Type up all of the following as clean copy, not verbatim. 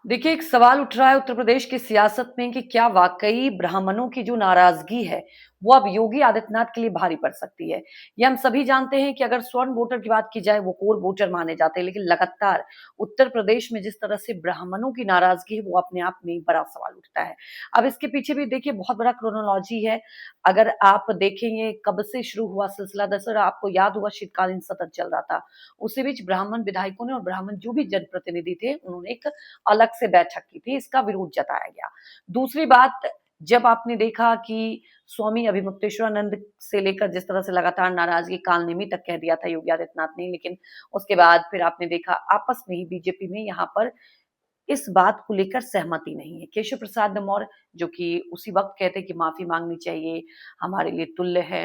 देखिए, एक सवाल उठ रहा है उत्तर प्रदेश की सियासत में कि क्या वाकई ब्राह्मणों की जो नाराजगी है, वो अब योगी आदित्यनाथ के लिए भारी पड़ सकती है। ये हम सभी जानते हैं कि अगर स्वर्ण वोटर की बात की जाए, वो कोर वोटर माने जाते हैं, लेकिन लगातार उत्तर प्रदेश में जिस तरह से ब्राह्मणों की नाराजगी है, वो अपने आप में एक बड़ा सवाल उठता है। अब इसके पीछे भी देखिए बहुत बड़ा क्रोनोलॉजी है। अगर आप देखेंगे कब से शुरू हुआ सिलसिला, दरअसल आपको याद होगा शीतकालीन सत्र चल रहा था। उसी बीच ब्राह्मण विधायकों ने और ब्राह्मण जो भी जनप्रतिनिधि थे, उन्होंने एक अलग से बैठक की थी, इसका विरोध जताया गया। दूसरी बात, जब आपने देखा कि स्वामी अभिमुक्तेश्वरानंद से लेकर जिस तरह से लगातार नाराजगी कालनेमी तक कह दिया था योगी आदित्यनाथ ने, लेकिन उसके बाद फिर आपने देखा आपस में ही बीजेपी में यहाँ पर इस बात को लेकर सहमति नहीं है। केशव प्रसाद मौर्य जो कि उसी वक्त कहते कि माफी मांगनी चाहिए, हमारे लिए तुल्य है।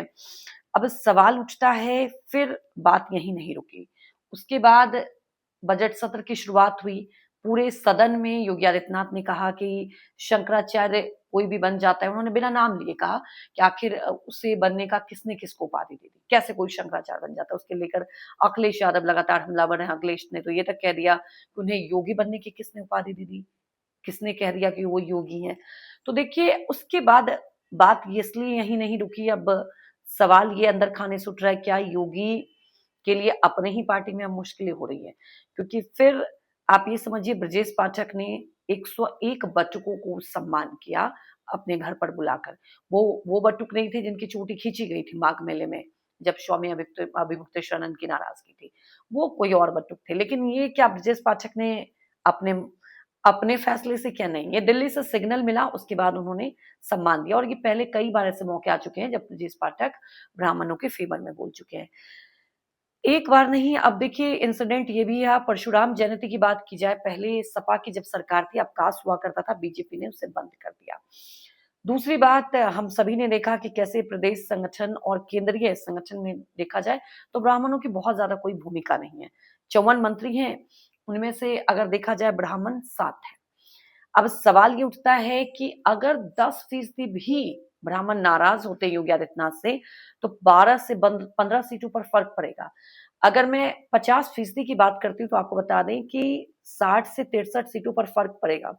अब सवाल उठता है, फिर बात यहीं नहीं रुकी। उसके बाद बजट सत्र की शुरुआत हुई। पूरे सदन में योगी आदित्यनाथ ने कहा कि शंकराचार्य कोई भी बन जाता है। उन्होंने बिना नाम लिए कहा कि आखिर उसे बनने का किसने किसको उपाधि दे दी, कैसे कोई शंकराचार्य बन जाता है। उसके लेकर अखिलेश यादव लगातार हमलावर हैं। अखिलेश ने तो ये तक कह दिया कि उन्हें योगी बनने की किसने उपाधि दे दी, किसने कह दिया कि वो योगी हैं। तो देखिए उसके बाद बात ये इसलिए यहीं नहीं रुकी। अब सवाल ये अंदर खाने से उठ रहा है, क्या योगी के लिए अपने ही पार्टी में अब मुश्किलें हो रही है, क्योंकि फिर आप ये समझिए ब्रजेश पाठक ने 101 बटुकों को सम्मान किया अपने घर पर बुलाकर। वो बटुक नहीं थे जिनकी चोटी खींची गई थी माघ मेले में, जब स्वामी अभिमुक्तेश्वरानंद की नाराजगी थी, वो कोई और बटुक थे। लेकिन ये क्या ब्रजेश पाठक ने अपने अपने फैसले से, क्या नहीं, ये दिल्ली से सिग्नल मिला, उसके बाद उन्होंने सम्मान दिया। और ये पहले कई बार ऐसे मौके आ चुके हैं जब ब्रजेश पाठक ब्राह्मणों के फेवर में बोल चुके हैं। एक बार नहीं, अब देखिए इंसिडेंट ये भी है। परशुराम जयंती की बात की जाए, पहले सपा की जब सरकार थी, अवकाश हुआ करता था, बीजेपी ने उसे बंद कर दिया। दूसरी बात, हम सभी ने देखा कि कैसे प्रदेश संगठन और केंद्रीय संगठन में देखा जाए तो ब्राह्मणों की बहुत ज्यादा कोई भूमिका नहीं है। 54 मंत्री हैं, उनमें से अगर देखा जाए ब्राह्मण 7 है। अब सवाल ये उठता है कि अगर 10% भी ब्राह्मण नाराज होते योगी आदित्यनाथ से, तो 12 से 15 सीटों पर फर्क पड़ेगा। अगर मैं 50% की बात करती हूँ तो आपको बता दें कि 60 से 63 सीटों पर फर्क पड़ेगा।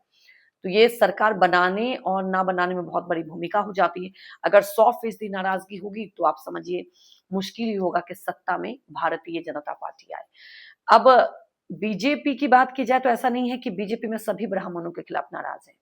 तो ये सरकार बनाने और ना बनाने में बहुत बड़ी भूमिका हो जाती है। अगर 100% नाराजगी होगी तो आप समझिए मुश्किल ही होगा कि सत्ता में भारतीय जनता पार्टी आए। अब बीजेपी की बात की जाए तो ऐसा नहीं है कि बीजेपी में सभी ब्राह्मणों के खिलाफ नाराज हैं।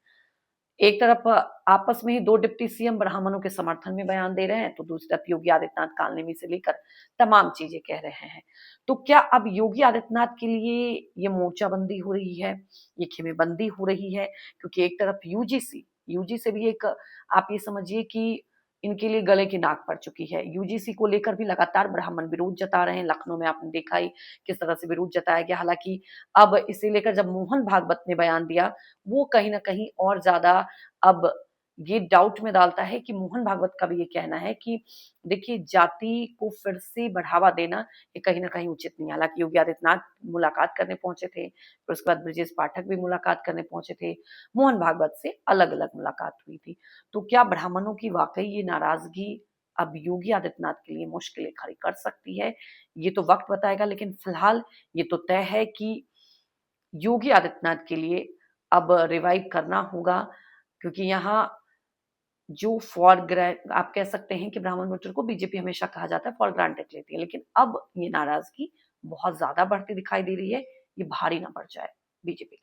एक तरफ आपस में ही 2 डिप्टी सीएम ब्राह्मणों के समर्थन में बयान दे रहे हैं, तो दूसरी तरफ योगी आदित्यनाथ कालनेमी से लेकर तमाम चीजें कह रहे हैं। तो क्या अब योगी आदित्यनाथ के लिए ये मोर्चाबंदी हो रही है, ये खेमेबंदी हो रही है? क्योंकि एक तरफ यूजीसी यूजीसी भी एक, आप ये समझिए कि इनके लिए गले की नाक पड़ चुकी है। यूजीसी को लेकर भी लगातार ब्राह्मण विरोध जता रहे हैं। लखनऊ में आपने देखा ही किस तरह से विरोध जताया गया। हालांकि अब इसे लेकर जब मोहन भागवत ने बयान दिया, वो कहीं न कहीं और ज़्यादा अब ये डाउट में डालता है कि मोहन भागवत का भी ये कहना है कि देखिए जाति को फिर से बढ़ावा देना ये कहीं न कहीं उचित नहीं है। हालाँकि योगी आदित्यनाथ मुलाकात करने पहुँचे थे, फिर उसके बाद ब्रजेश पाठक भी मुलाकात करने पहुँचे थे, मोहन भागवत से अलग-अलग मुलाकात हुई थी। तो क्या ब्राह्मणों की वाक़ई ये नाराज़गी अब योगी आदित्यनाथ के लिए मुश्किलें खड़ी कर सकती है? ये तो वक़्त बताएगा, लेकिन फिलहाल ये तो तय है कि योगी आदित्यनाथ के लिए अब रिवाइव करना होगा, क्योंकि यहाँ जो फॉर ग्रांट आप कह सकते हैं कि ब्राह्मण वोटर को बीजेपी हमेशा कहा जाता है फॉर ग्रांटेड लेती है, लेकिन अब ये नाराजगी बहुत ज्यादा बढ़ती दिखाई दे रही है। ये भारी ना पड़ जाए बीजेपी।